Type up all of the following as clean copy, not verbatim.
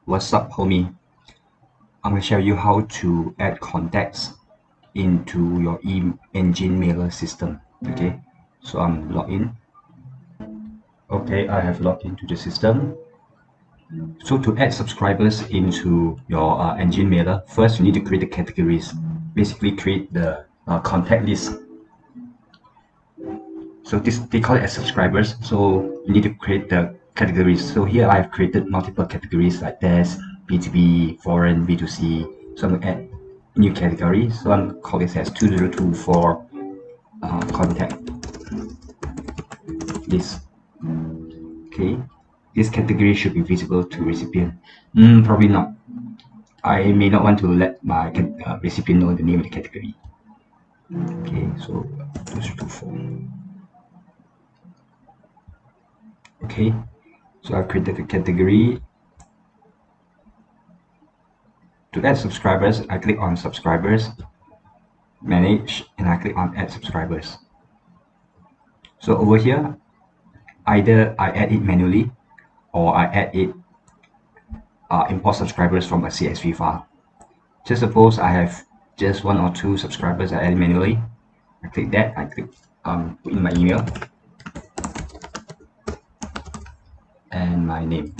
What's up, homie? I'm gonna show you how to add contacts into your Engine Mailer system. Okay, so I'm logged in. Okay, I have logged into the system. So to add subscribers into your Engine Mailer, first you need to create the categories. Basically, create the contact list. So this they call it as subscribers. So you need to create the categories. So here I've created multiple categories like this: B2B, foreign, B2C. So I'm gonna add new category. So I'm gonna call this as 2024 contact list. Okay, this category should be visible to recipient. Probably not. I may not want to let my recipient know the name of the category. Okay, so 2024. Okay, so I've created the category. To add subscribers, I click on subscribers, manage, and I click on add subscribers. So over here, either I add it manually or I add it import subscribers from a CSV file. Just suppose I have just one or two subscribers I add manually. I click that, I click put in my email and my name.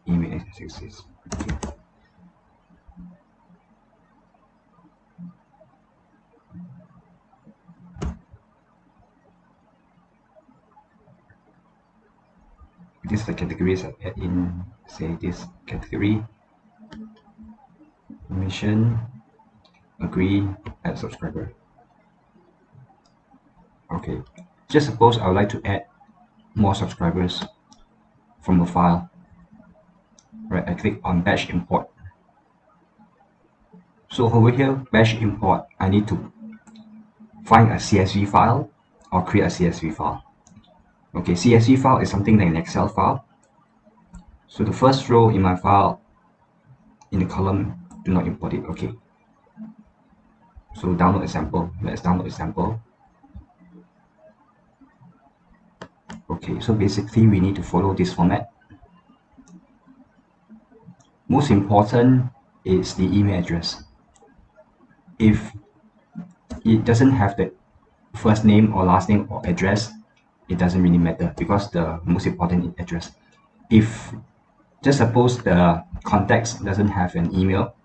Email is okay. This is the categories I add in, say this category, permission, agree, add subscriber. Okay, just suppose I would like to add more subscribers from a file. Right, I click on batch import. So over here, batch import, I need to find a CSV file or create a CSV file. Okay, CSV file is something like an Excel file. So the first row in my file, in the column, do not import it. Okay. So download a sample. Let's download a sample. Okay, so basically we need to follow this format. Most important is the email address. If it doesn't have the first name or last name or address, it doesn't really matter because the most important is address. If just suppose the contacts doesn't have an email,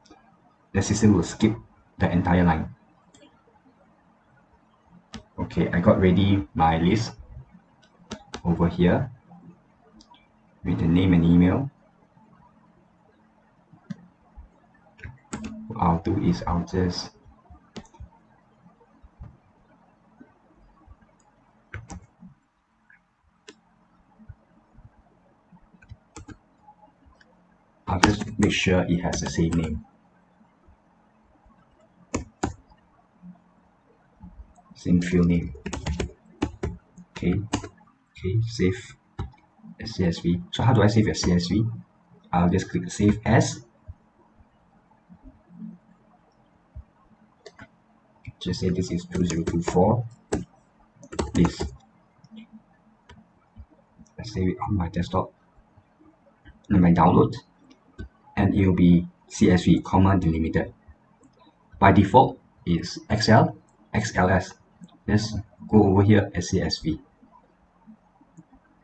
the system will skip the entire line. Okay, I got ready my list over here with the name and email. What I'll do is I'll just make sure it has the same name. Same field name. Okay. Okay, save as CSV. So how do I save as CSV? I'll just click save as. Just say this is 2024. This. I save it on my desktop in my download, and it will be CSV, comma delimited. By default, is Excel, XLS. Let's go over here as CSV.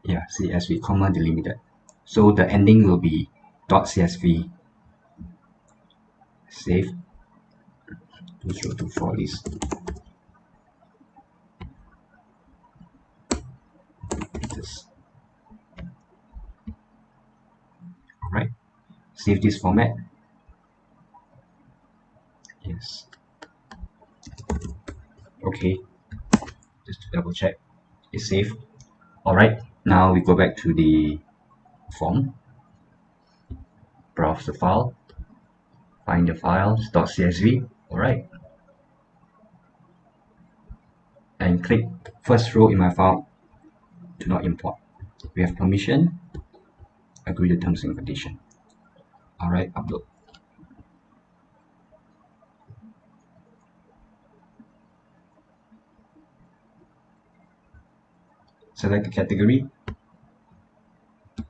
Yeah, CSV, comma delimited. So the ending will be .csv. Save 2024 list. This. Alright, save this format. Yes. Okay, just to double check, it's saved. Alright, now we go back to the form, browse the file, find the files .csv. Alright, and click first row in my file, do not import. We have permission, agree the terms and condition. Alright, upload. Select a category.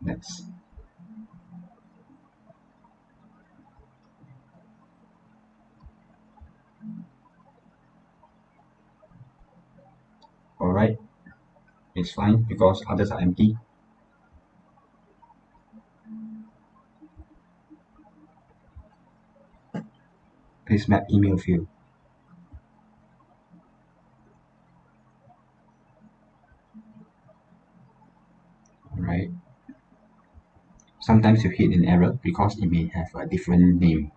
Next. Alright, it's fine because others are empty. Please map email field. Alright. Sometimes you hit an error because it may have a different name.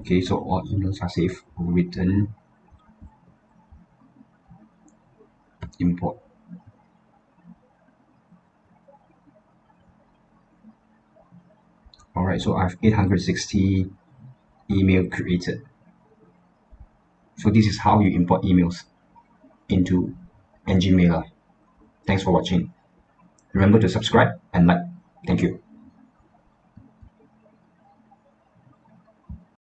Okay, so all emails are saved. Return import. Alright, so I have 860 email created. So this is how you import emails into NG Mailer. Thanks for watching. Remember to subscribe and like. Thank you.